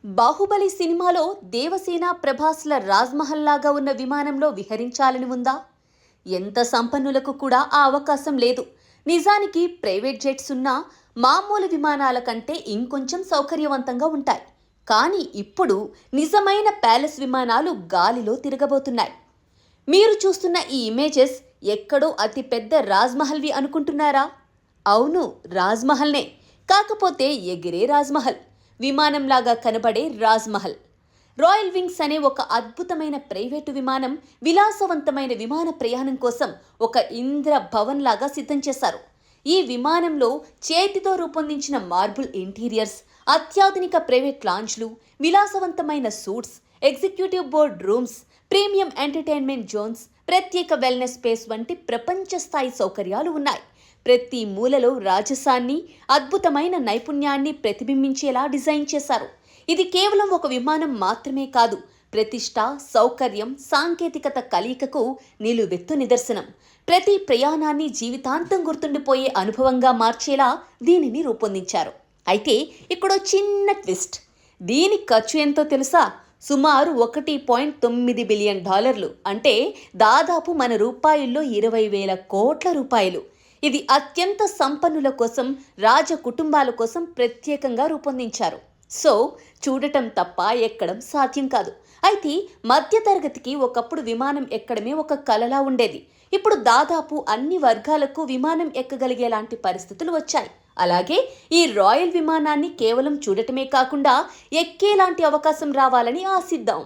బాహుబలి సినిమాలో దేవసేన ప్రభాస్ల రాజ్మహల్ లాగా ఉన్న విమానంలో విహరించాలని ఉందా? ఎంత సంపన్నులకు కూడా ఆ అవకాశం లేదు. నిజానికి ప్రైవేట్ జెట్స్ ఉన్న మామూలు విమానాల కంటే ఇంకొంచెం సౌకర్యవంతంగా ఉంటాయి. కానీ ఇప్పుడు నిజమైన ప్యాలెస్ విమానాలు గాలిలో తిరగబోతున్నాయి. మీరు చూస్తున్న ఈ ఇమేజెస్ ఎక్కడో అతిపెద్ద రాజ్మహల్వి అనుకుంటున్నారా? అవును, రాజ్మహల్నే. కాకపోతే ఎగిరే రాజ్మహల్, విమానంలాగా కనబడే రాజ్మహల్. రాయల్ వింగ్స్ అనే ఒక అద్భుతమైన ప్రైవేటు విమానం విలాసవంతమైన విమాన ప్రయాణం కోసం ఒక ఇంద్ర భవన్ లాగా సిద్ధం చేశారు. ఈ విమానంలో చేతితో రూపొందించిన మార్బుల్ ఇంటీరియర్స్, అత్యాధునిక ప్రైవేట్ లాంజ్లు, విలాసవంతమైన suits, executive board rooms, premium entertainment Jones, ప్రత్యేక వెల్నెస్ స్పేస్ వంటి ప్రపంచ స్థాయి సౌకర్యాలు ఉన్నాయి. ప్రతి మూలలో రాజసాన్ని, అద్భుతమైన నైపుణ్యాన్ని ప్రతిబింబించేలా డిజైన్ చేశారు. ఇది కేవలం ఒక విమానం మాత్రమే కాదు, ప్రతిష్ట, సౌకర్యం, సాంకేతికత కలయికకు నిలువెత్తు నిదర్శనం. ప్రతి ప్రయాణాన్ని జీవితాంతం గుర్తుండిపోయే అనుభవంగా మార్చేలా దీనిని రూపొందించారు. అయితే ఇక్కడో చిన్న ట్విస్ట్. దీని ఖర్చు ఎంతో తెలుసా? సుమారు $1.9 బిలియన్, అంటే దాదాపు మన రూపాయల్లో 20,000 కోట్ల రూపాయలు. ఇది అత్యంత సంపన్నుల కోసం, రాజ కుటుంబాల కోసం ప్రత్యేకంగా రూపొందించారు. సో చూడటం తప్ప ఎక్కడం సాధ్యం కాదు. అయితే మధ్యతరగతికి ఒకప్పుడు విమానం ఎక్కడమే ఒక కలలా ఉండేది. ఇప్పుడు దాదాపు అన్ని వర్గాలకు విమానం ఎక్కగలిగేలాంటి పరిస్థితులు వచ్చాయి. అలాగే ఈ రాయల్ విమానాన్ని కేవలం చూడటమే కాకుండా ఎక్కేలాంటి అవకాశం రావాలని ఆశిద్దాం.